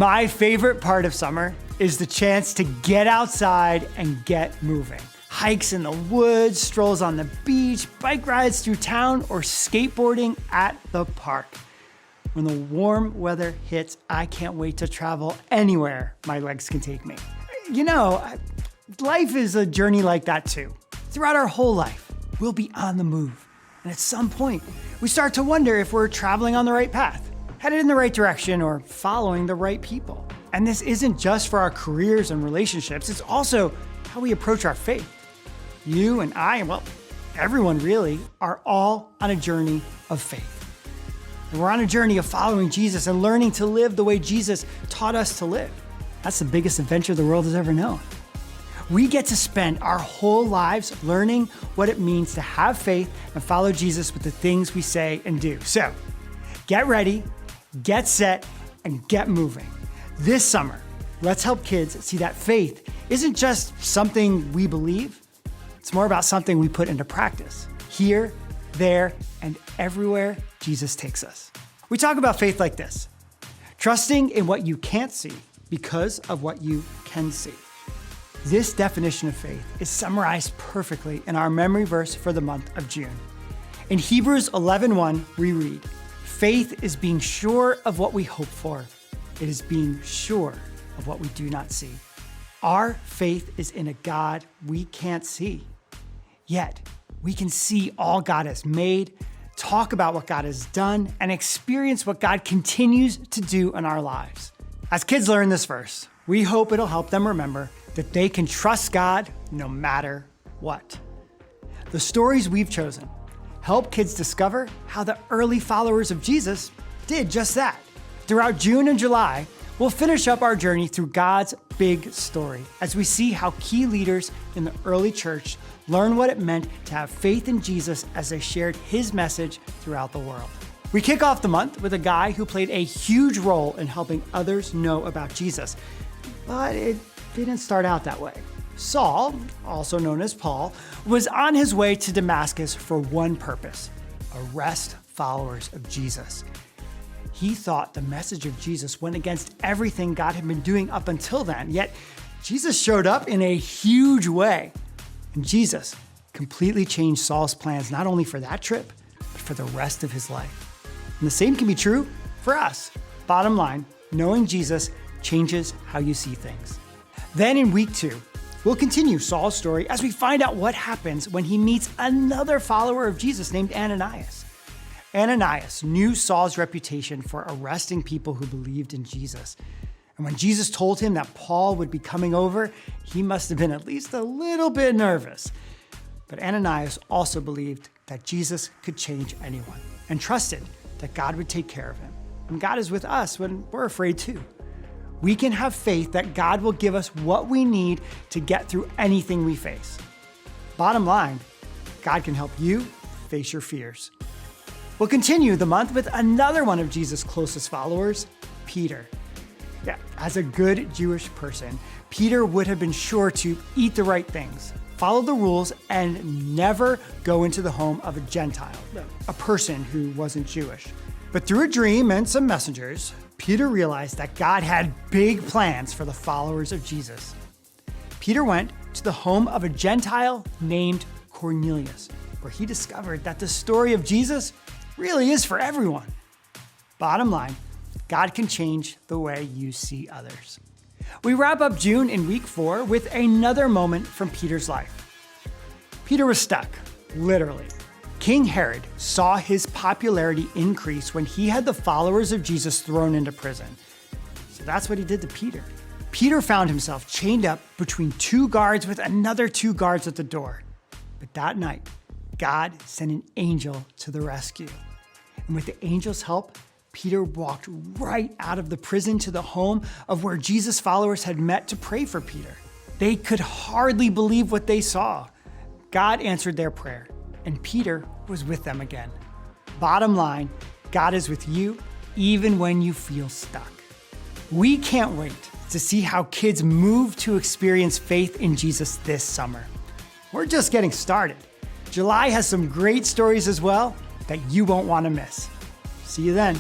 My favorite part of summer is the chance to get outside and get moving. Hikes in the woods, strolls on the beach, bike rides through town, or skateboarding at the park. When the warm weather hits, I can't wait to travel anywhere my legs can take me. You know, life is a journey like that too. Throughout our whole life, we'll be on the move. And at some point, we start to wonder if we're traveling on the right path, headed in the right direction, or following the right people. And this isn't just for our careers and relationships, it's also how we approach our faith. You and I, well, everyone really, are all on a journey of faith. And we're on a journey of following Jesus and learning to live the way Jesus taught us to live. That's the biggest adventure the world has ever known. We get to spend our whole lives learning what it means to have faith and follow Jesus with the things we say and do. So, get ready, get set, and get moving. This summer, let's help kids see that faith isn't just something we believe, it's more about something we put into practice, here, there, and everywhere Jesus takes us. We talk about faith like this: trusting in what you can't see because of what you can see. This definition of faith is summarized perfectly in our memory verse for the month of June. In Hebrews 11:1, we read, "Faith is being sure of what we hope for. It is being sure of what we do not see." Our faith is in a God we can't see. Yet, we can see all God has made, talk about what God has done, and experience what God continues to do in our lives. As kids learn this verse, we hope it'll help them remember that they can trust God no matter what. The stories we've chosen help kids discover how the early followers of Jesus did just that. Throughout June and July, we'll finish up our journey through God's big story as we see how key leaders in the early church learn what it meant to have faith in Jesus as they shared his message throughout the world. We kick off the month with a guy who played a huge role in helping others know about Jesus, but it didn't start out that way. Saul, also known as Paul, was on his way to Damascus for one purpose: arrest followers of Jesus. He thought the message of Jesus went against everything God had been doing up until then, yet Jesus showed up in a huge way. And Jesus completely changed Saul's plans, not only for that trip, but for the rest of his life. And the same can be true for us. Bottom line, knowing Jesus changes how you see things. Then in week 2, we'll continue Saul's story as we find out what happens when he meets another follower of Jesus named Ananias. Ananias knew Saul's reputation for arresting people who believed in Jesus. And when Jesus told him that Paul would be coming over, he must have been at least a little bit nervous. But Ananias also believed that Jesus could change anyone and trusted that God would take care of him. And God is with us when we're afraid too. We can have faith that God will give us what we need to get through anything we face. Bottom line, God can help you face your fears. We'll continue the month with another one of Jesus' closest followers, Peter. Yeah, as a good Jewish person, Peter would have been sure to eat the right things, follow the rules, and never go into the home of a Gentile, a person who wasn't Jewish. But through a dream and some messengers, Peter realized that God had big plans for the followers of Jesus. Peter went to the home of a Gentile named Cornelius, where he discovered that the story of Jesus really is for everyone. Bottom line, God can change the way you see others. We wrap up June in week 4 with another moment from Peter's life. Peter was stuck, literally. King Herod saw his popularity increase when he had the followers of Jesus thrown into prison. So that's what he did to Peter. Peter found himself chained up between 2 guards with another 2 guards at the door. But that night, God sent an angel to the rescue. And with the angel's help, Peter walked right out of the prison to the home of where Jesus' followers had met to pray for Peter. They could hardly believe what they saw. God answered their prayer, and Peter was with them again. Bottom line, God is with you even when you feel stuck. We can't wait to see how kids move to experience faith in Jesus this summer. We're just getting started. July has some great stories as well that you won't want to miss. See you then.